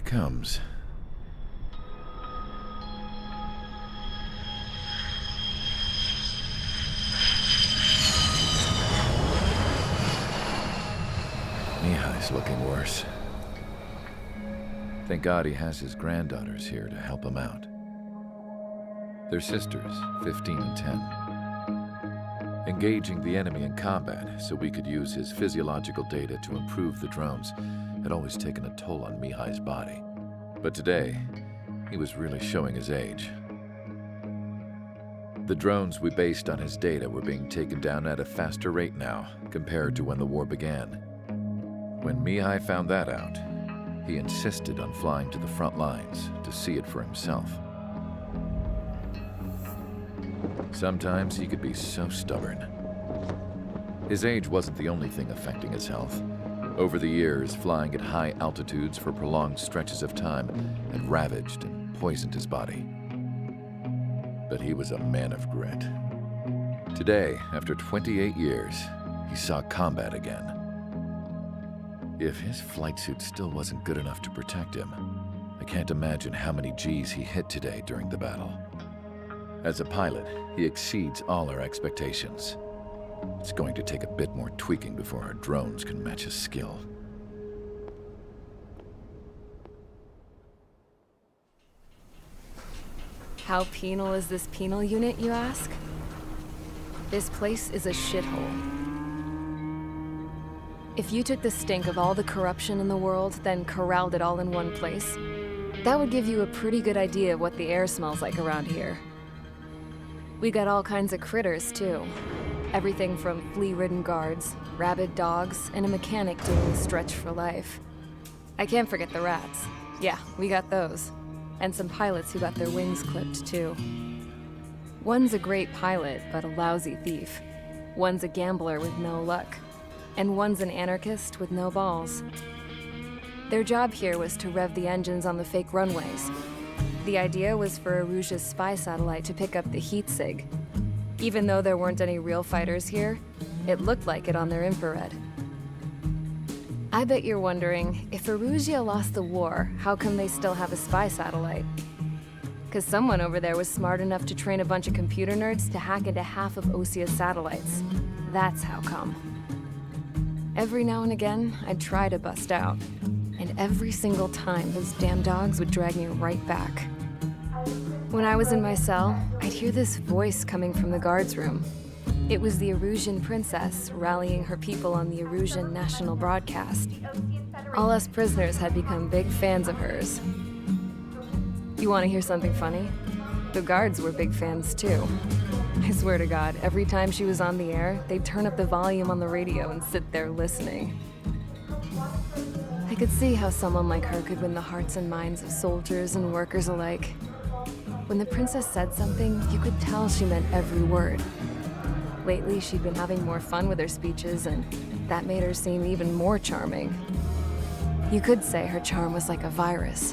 comes. Mihai's looking worse. Thank God he has his granddaughters here to help him out. They're sisters, 15 and 10. Engaging the enemy in combat so we could use his physiological data to improve the drones had always taken a toll on Mihai's body. But today, he was really showing his age. The drones we based on his data were being taken down at a faster rate now compared to when the war began. When Mihai found that out, he insisted on flying to the front lines to see it for himself. Sometimes he could be so stubborn. His age wasn't the only thing affecting his health. Over the years, flying at high altitudes for prolonged stretches of time had ravaged and poisoned his body. But he was a man of grit. Today, after 28 years, he saw combat again. If his flight suit still wasn't good enough to protect him, I can't imagine how many Gs he hit today during the battle. As a pilot, he exceeds all our expectations. It's going to take a bit more tweaking before our drones can match his skill. How penal is this penal unit, you ask? This place is a shithole. If you took the stink of all the corruption in the world, then corralled it all in one place, that would give you a pretty good idea of what the air smells like around here. We got all kinds of critters, too. Everything from flea-ridden guards, rabid dogs, and a mechanic doing the stretch for life. I can't forget the rats. Yeah, we got those. And some pilots who got their wings clipped, too. One's a great pilot, but a lousy thief. One's a gambler with no luck. And one's an anarchist with no balls. Their job here was to rev the engines on the fake runways. The idea was for Erusia's spy satellite to pick up the heat sig. Even though there weren't any real fighters here, it looked like it on their infrared. I bet you're wondering, if Erusia lost the war, how come they still have a spy satellite? 'Cause someone over there was smart enough to train a bunch of computer nerds to hack into half of Osia's satellites. That's how come. Every now and again, I'd try to bust out. And every single time, those damn dogs would drag me right back. When I was in my cell, I'd hear this voice coming from the guards room. It was the Erusian princess rallying her people on the Erusian national broadcast. All us prisoners had become big fans of hers. You want to hear something funny? The guards were big fans too. I swear to God, every time she was on the air, they'd turn up the volume on the radio and sit there listening. I could see how someone like her could win the hearts and minds of soldiers and workers alike. When the princess said something, you could tell she meant every word. Lately, she'd been having more fun with her speeches, and that made her seem even more charming. You could say her charm was like a virus.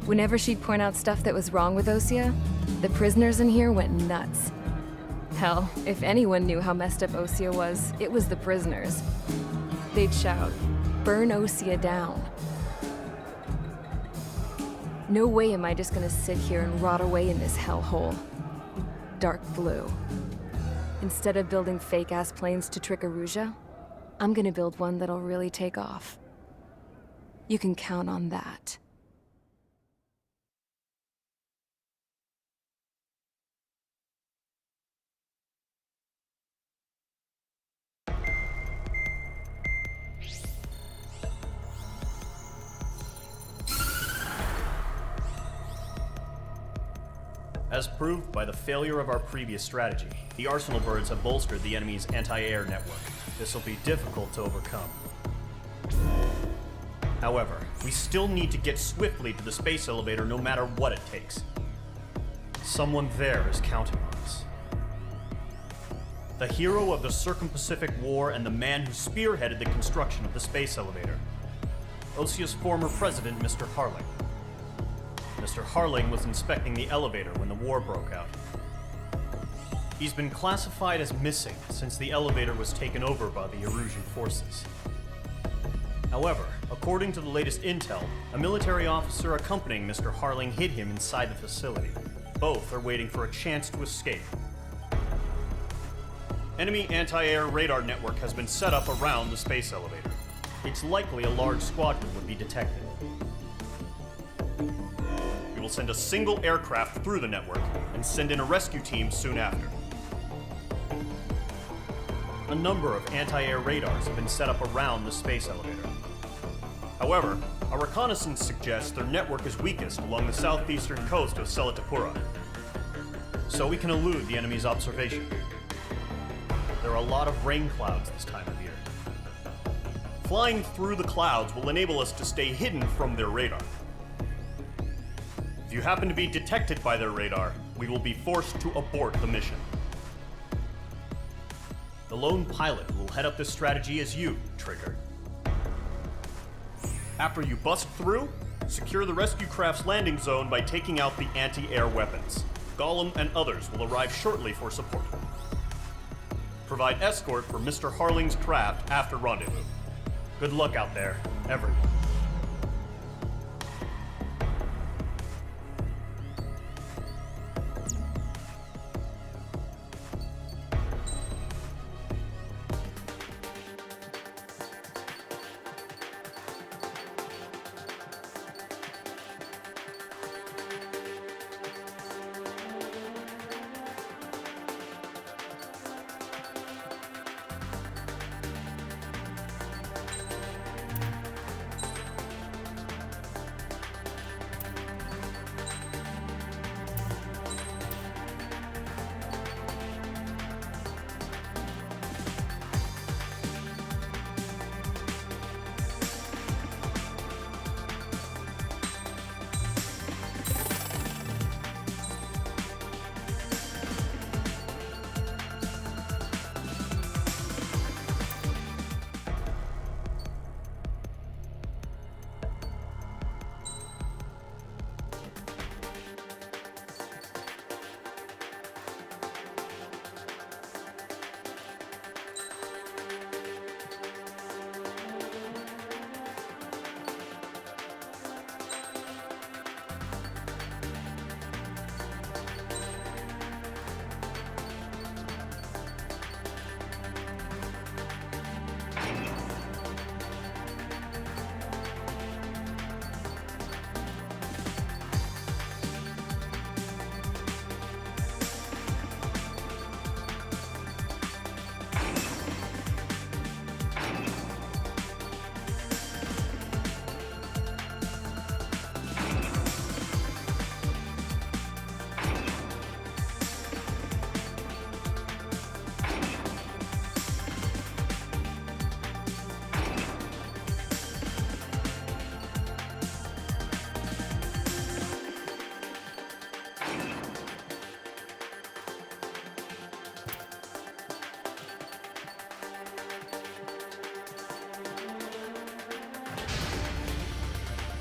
Whenever she'd point out stuff that was wrong with Osia, the prisoners in here went nuts. Hell, if anyone knew how messed up Osia was, it was the prisoners. They'd shout, "Burn Osia down." No way am I just gonna sit here and rot away in this hellhole. Dark blue. Instead of building fake-ass planes to trick Erusia, I'm gonna build one that'll really take off. You can count on that. As proved by the failure of our previous strategy, the Arsenal birds have bolstered the enemy's anti-air network. This will be difficult to overcome. However, we still need to get swiftly to the space elevator no matter what it takes. Someone there is counting on us. The hero of the Circum-Pacific War and the man who spearheaded the construction of the space elevator. Osia's former president, Mr. Harling. Mr. Harling was inspecting the elevator when the war broke out. He's been classified as missing since the elevator was taken over by the Erusian forces. However, According to the latest intel, a military officer accompanying Mr. Harling hid him inside the facility. Both are waiting for a chance to escape. Enemy anti-air radar network has been set up around the space elevator. It's likely a large squadron would be detected. We will send a single aircraft through the network and send in a rescue team soon after. A number of anti-air radars have been set up around the space elevator. However, our reconnaissance suggests their network is weakest along the southeastern coast of Selatapura, so we can elude the enemy's observation. There are a lot of rain clouds this time of year. Flying through the clouds will enable us to stay hidden from their radar. If you happen to be detected by their radar, we will be forced to abort the mission. The lone pilot who will head up this strategy is you, Trigger. After you bust through, secure the rescue craft's landing zone by taking out the anti-air weapons. Gollum and others will arrive shortly for support. Provide escort for Mr. Harling's craft after rendezvous. Good luck out there, everyone.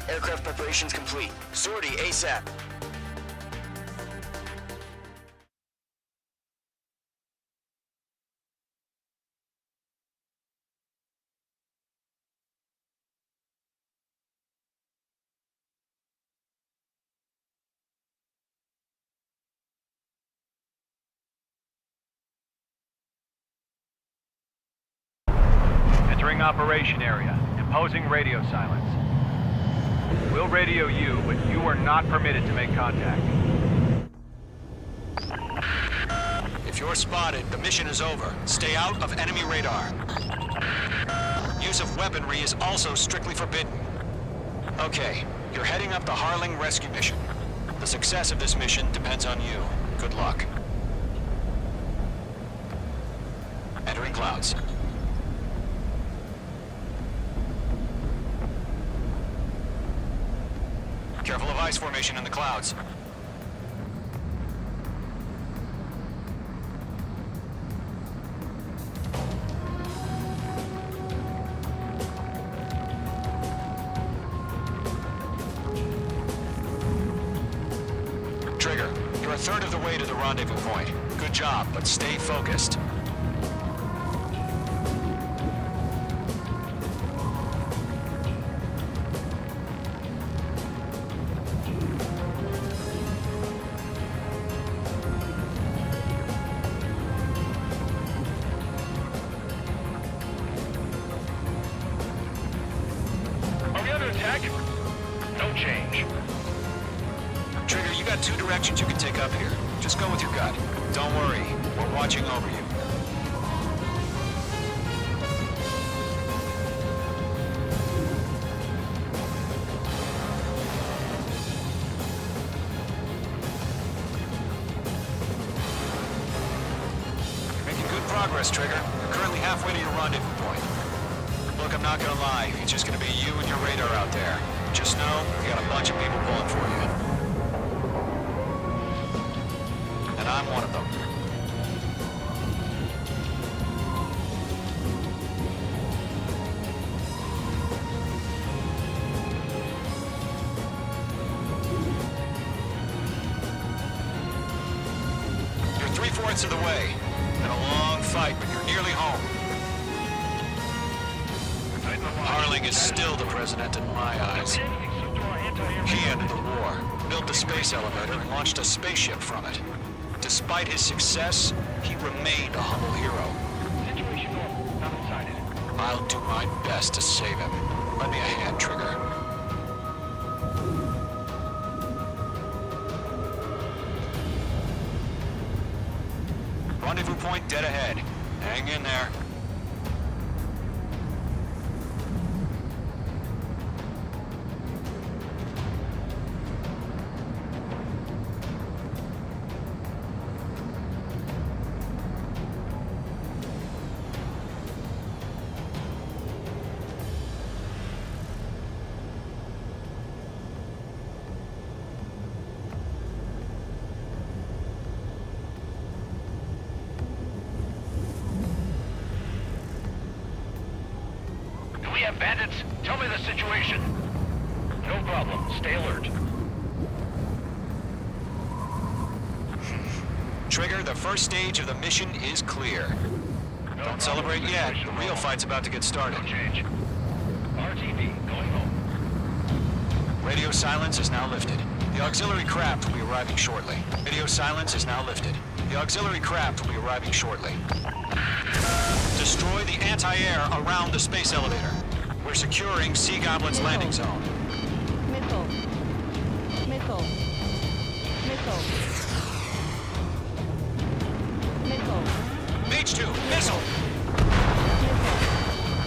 Aircraft preparations complete. Sortie ASAP. Entering operation area. Imposing radio silence. We'll radio you, but you are not permitted to make contact. If you're spotted, the mission is over. Stay out of enemy radar. Use of weaponry is also strictly forbidden. Okay, you're heading up the Harling rescue mission. The success of this mission depends on you. Good luck. Entering clouds. Careful of ice formation in the clouds. Trigger, you're a third of the way to the rendezvous point. Good job, but stay focused. actions you can take up here. Just go with your gut. Don't worry, we're watching over you. You're making good progress, Trigger. You're currently halfway to your rendezvous point. Look, I'm not gonna lie. It's just gonna be you and your radar out there. Just know, you got a bunch of people pulling for you. And I'm one of them. You're 3/4 of the way. Been a long fight, but you're nearly home. Harling is still the president in my eyes. He ended the war, built the space elevator, and launched a spaceship from it. Despite his success, he remained a humble hero. I'll do my best to save him. Lend me a hand, Trigger. Rendezvous point dead ahead. Hang in there. Bandits, tell me the situation. No problem. Stay alert. Trigger, the first stage of the mission is clear. Don't celebrate yet. The real fight's about to get started. Change. RTV, going home. Radio silence is now lifted. The auxiliary craft will be arriving shortly. Radio silence is now lifted. The auxiliary craft will be arriving shortly. Destroy the anti-air around the space elevator. We're securing Sea Goblin's landing zone. Missile. Missile. Missile. Missile. Mage 2, missile! Missile.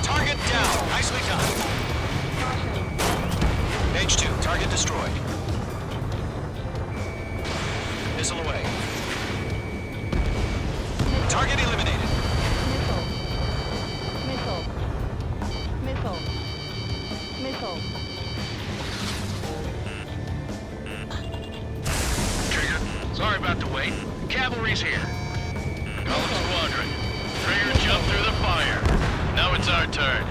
Target down. Nicely done. Mage 2, target destroyed. Missile away. Target eliminated. Missile. Missile. Missile. Trigger, sorry about the wait. Cavalry's here. Golem Squadron. Trigger jumped through the fire. Now it's our turn.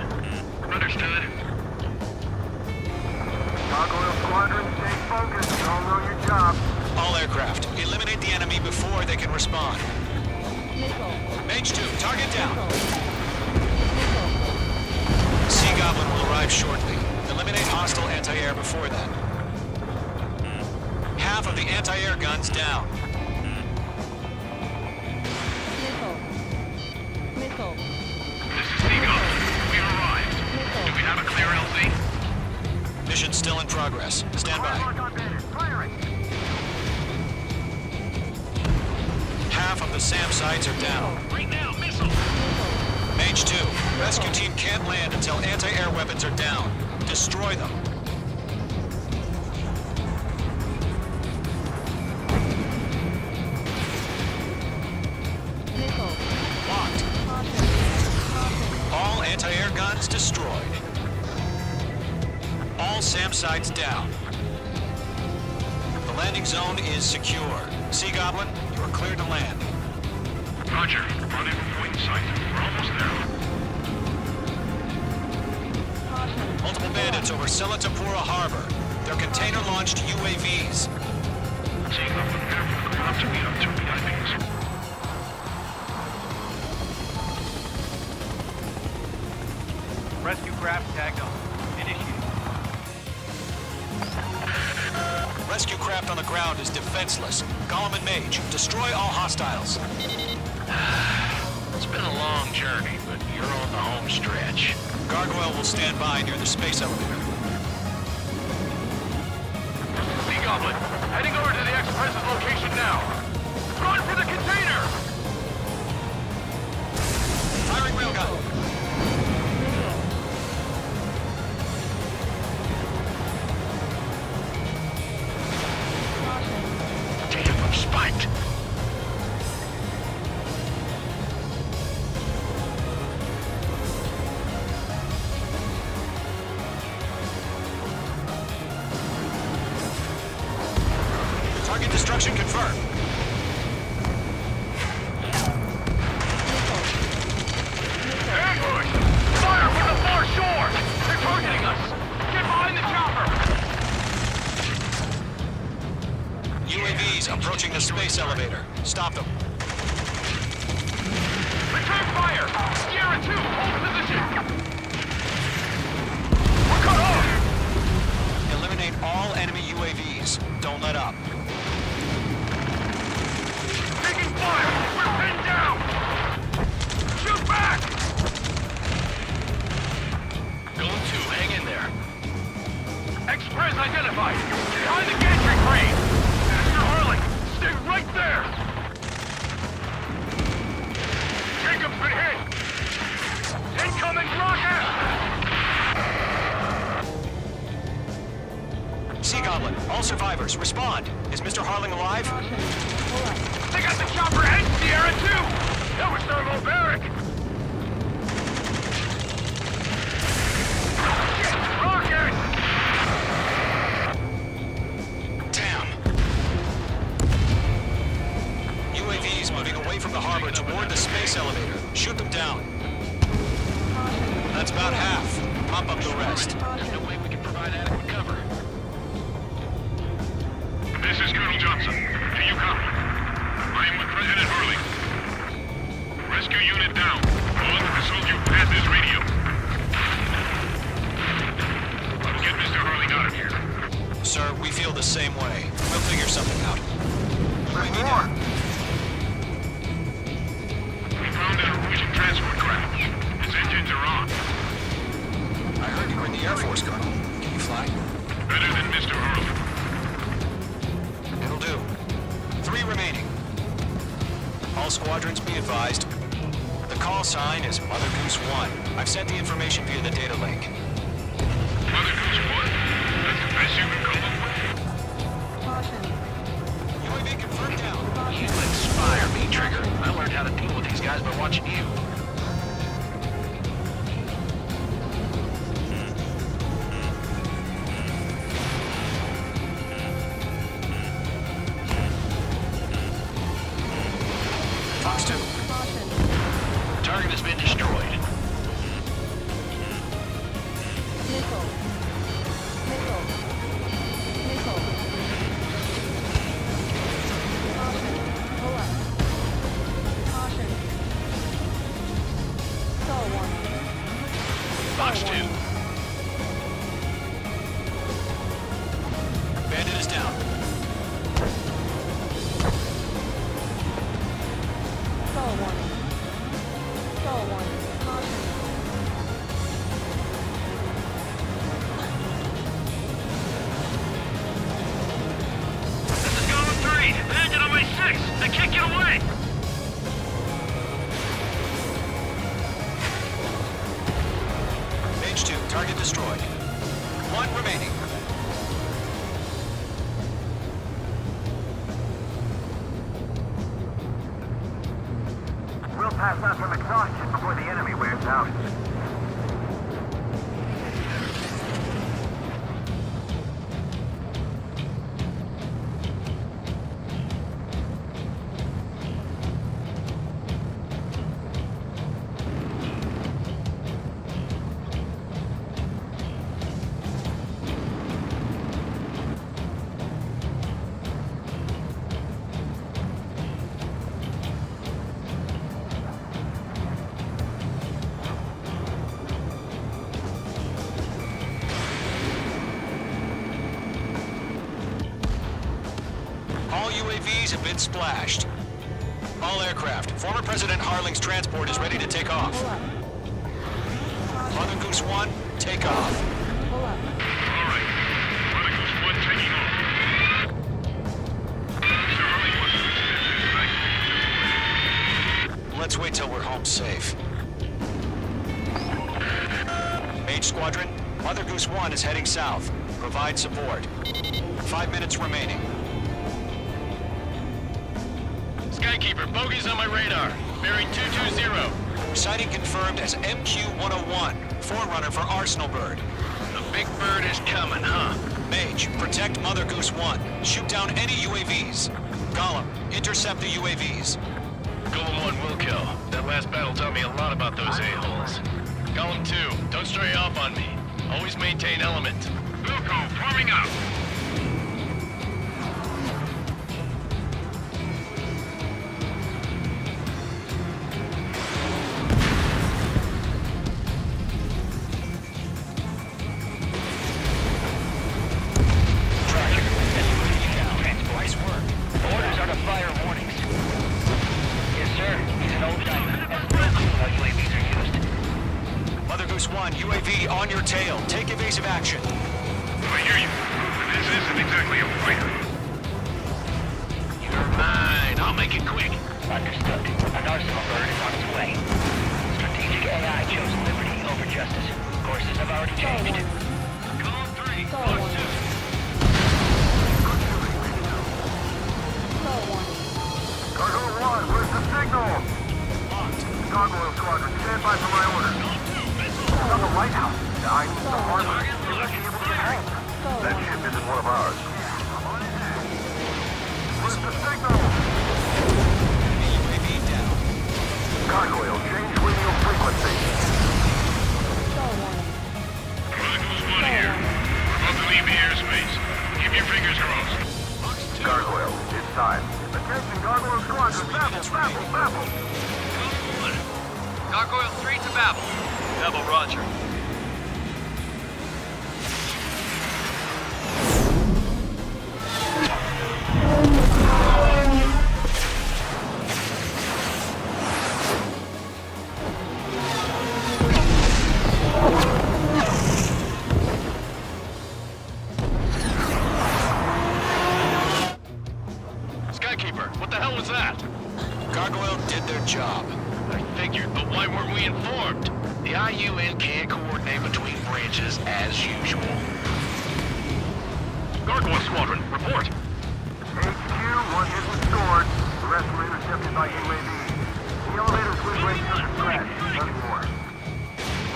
Understood. Gargoyle Squadron, stay focused. You all know your job. All aircraft, eliminate the enemy before they can respond. Missile. Mage 2, target down. Missile. Sea Goblin will arrive shortly. Eliminate hostile anti-air before then. Half of the anti-air guns down. Missile. Missile. This is Sea Goblin. We arrived. Do we have a clear LZ? Mission still in progress. Stand by. Mark on bandit. Firing. Half of the SAM sites are down. Right now, missile! Mage 2, rescue team can't land until anti-air weapons are down. Destroy them. Missile. Locked. All anti-air guns destroyed. All SAM sites down. The landing zone is secure. Sea Goblin, you are cleared to land. Roger. Rendezvous point in sight. We're almost there. Multiple bandits over Selatapura Harbor. They're container-launched UAVs. Seeing up the pair for the ground to meet up 2 VIPs. Rescue craft tagged on. Initiate. Rescue craft on the ground is defenseless. Golem and Mage, destroy all hostiles. It's been a long journey, but you're on the home stretch. Gargoyle will stand by near the space elevator. Sea Goblin, heading over to the exit present location now. Run for the container! Firing railgun. Damn, I'm spiked. Target destruction confirmed. Ambush! Fire from the far shore! They're targeting us! Get behind the chopper! UAVs approaching the space elevator. Stop them. Return fire! Sierra 2, hold position! We're cut off! Eliminate all enemy UAVs. Don't let up. Taking fire! We're pinned down! Shoot back! Going 2, hang in there. Express identified! Behind the gantry crane! Mr. Harling, stay right there! Jacob's been hit! Incoming rocket! Sea Goblin, all survivors, respond. Is Mr. Harling alive? They got the chopper and Sierra 2! That was thermobaric! Shit! Rocket! Damn. UAVs moving away from the harbor toward the space elevator. Shoot them down. That's about half. Pump up the rest. There's no way we can provide adequate cover. This is Colonel Johnson. Do you copy? I am with President Harling. Rescue unit down. All of the soldier path is radio. I'll get Mr. Harling out of here. Sir, we feel the same way. We'll figure something out. There's more. We found an Norwegian transport craft. Its engines are on. I heard you were in the Air Force, Colonel. Can you fly? Better than Mr. Harling. It'll do. 3 remaining. All squadrons be advised. The call sign is Mother Goose 1. I've sent the information via the data link. Mother Goose 1? That's the best you can call them? UAV confirmed down. You inspire me, Trigger. I learned how to deal with these guys by watching you. Fox 2. Target has been destroyed. Missile. Missile. Missile. Caution. Pull up. Caution. Stall warning. Fox 2. Bandit is down. Stall warning. Stall warning. Caution. This is Golem 3. Bandit on my 6. I can't get away. Mage 2, target destroyed. 1 remaining. We'll pass out from exhaustion before the enemy wears out. All UAVs have been splashed. All aircraft. Former President Harling's transport is ready to take off. Pull up. Mother Goose 1, take off. Pull up. All right. Mother Goose 1 taking off. Let's wait till we're home safe. Mage Squadron, Mother Goose 1 is heading south. Provide support. 5 minutes remaining. Skykeeper, bogey's on my radar. Bearing 220. Sighting confirmed as MQ-101, forerunner for Arsenal Bird. The big bird is coming, huh? Mage, protect Mother Goose 1. Shoot down any UAVs. Gollum, intercept the UAVs. Golem 1 will kill. That last battle taught me a lot about those a-holes. Golem 2, don't stray off on me. Always maintain element. Wilco, forming up. Nice work. Orders are to fire warnings. Yes, sir. He's an old timer. Has no clue how UAVs are used. Mother Goose 1, UAV on your tail. Take evasive action. I hear you. But this isn't exactly a fighter. You're mine. I'll make it quick. Understood. An Arsenal Bird is on its way. Strategic AI chose liberty over justice. Courses have already changed. Golem 3, Go Golem on. 2. Go warning. Gargoyle 1, where's the signal? Gargoyle Squadron, stand by for my orders. It's on the lighthouse. I need the harbor. You're not able to get home. Go That warning. ship isn't one of ours. Where's the signal? UAV down. Gargoyle, change radio frequency. Go warning. Mother Goose 1 here. We're about to leave the airspace. Keep your fingers crossed. Gargoyle, it's time. Attention, Gargoyle Squadron, baffle. Gargoyle 3 to Babel. Babel, roger. Skykeeper, what the hell was that? Gargoyle did their job. I figured, but why weren't we informed? The IUN can't coordinate between branches as usual. Gargoyle Squadron, report. HQ, one hit restored. The rest were intercepted by UAV. The elevator's wind rate took a crash. Nothing more.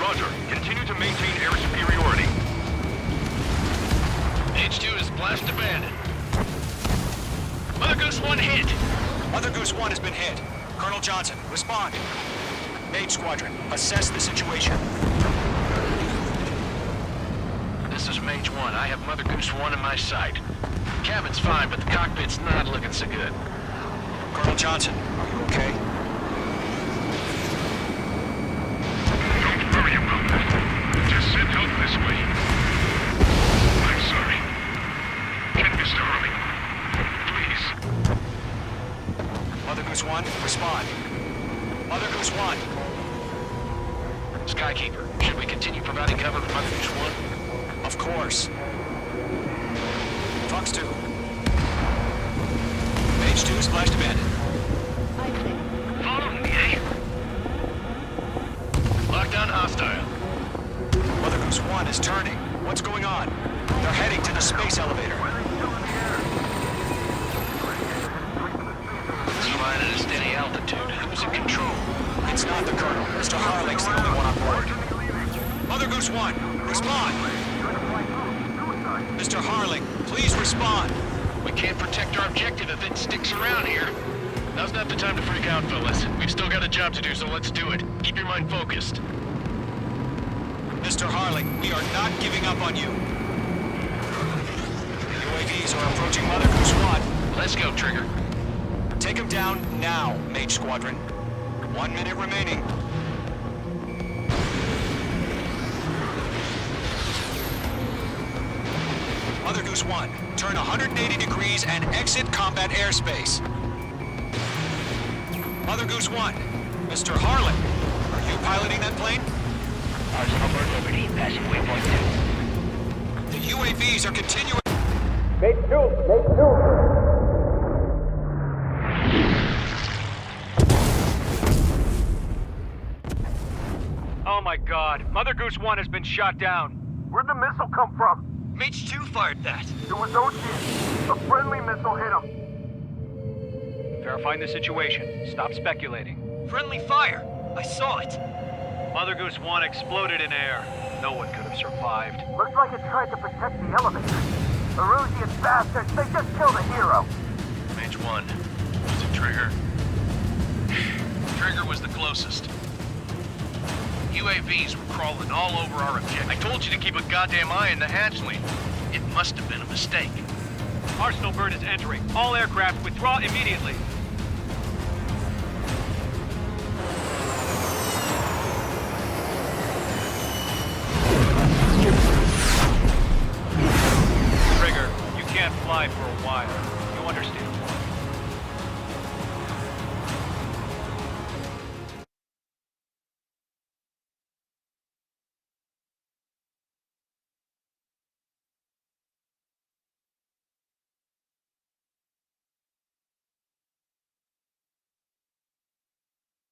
Roger. Continue to maintain air superiority. H2 is blast abandoned. Mother Goose 1 hit. Mother Goose 1 has been hit. Colonel Johnson, respond. Mage Squadron, assess the situation. This is Mage 1. I have Mother Goose 1 in my sight. Cabin's fine, but the cockpit's not looking so good. Colonel Johnson, are you okay? Don't worry about that. Just send help this way. I'm sorry. Get Mr. Harley. Please. Mother Goose 1, respond. Mother Goose 1. Skykeeper, should we continue providing cover for Mother Goose 1? Of course. Fox 2. Mage 2 is blast abandoned. I see. Follow me, eh? Lockdown hostile. Mother Goose 1 is turning. What's going on? They're heading to the space elevator. It's flying at a steady altitude. Who's in control? It's not the Colonel. Mr. Harling's the only one on board. Mother Goose 1, respond. Mr. Harling, please respond. We can't protect our objective if it sticks around here. Now's not the time to freak out, fellas. We've still got a job to do, so let's do it. Keep your mind focused. Mr. Harling, we are not giving up on you. The UAVs are approaching Mother Goose 1. Let's go, Trigger. Take them down now, Mage Squadron. 1 minute remaining. Mother Goose 1, turn 180 degrees and exit combat airspace. Mother Goose 1, Mr. Harlan, are you piloting that plane? Arsenal Bird Liberty, passing waypoint 2. The UAVs are continuing. my god. Mother Goose 1 has been shot down. Where'd the missile come from? Mage 2 fired that. It was Ocean. A friendly missile hit him. Verifying the situation. Stop speculating. Friendly fire. I saw it. Mother Goose 1 exploded in air. No one could have survived. Looks like it tried to protect the elevator. Erusian bastards, they just killed a hero. Mage 1. Was it Trigger? Trigger was the closest. UAVs were crawling all over our objective. I told you to keep a goddamn eye on the hatchling. It must have been a mistake. Arsenal bird is entering. All aircraft withdraw immediately. Trigger, you can't fly for a while. You understand?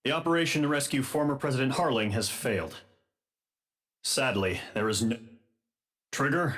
The operation to rescue former President Harling has failed. Sadly, there is no... Trigger,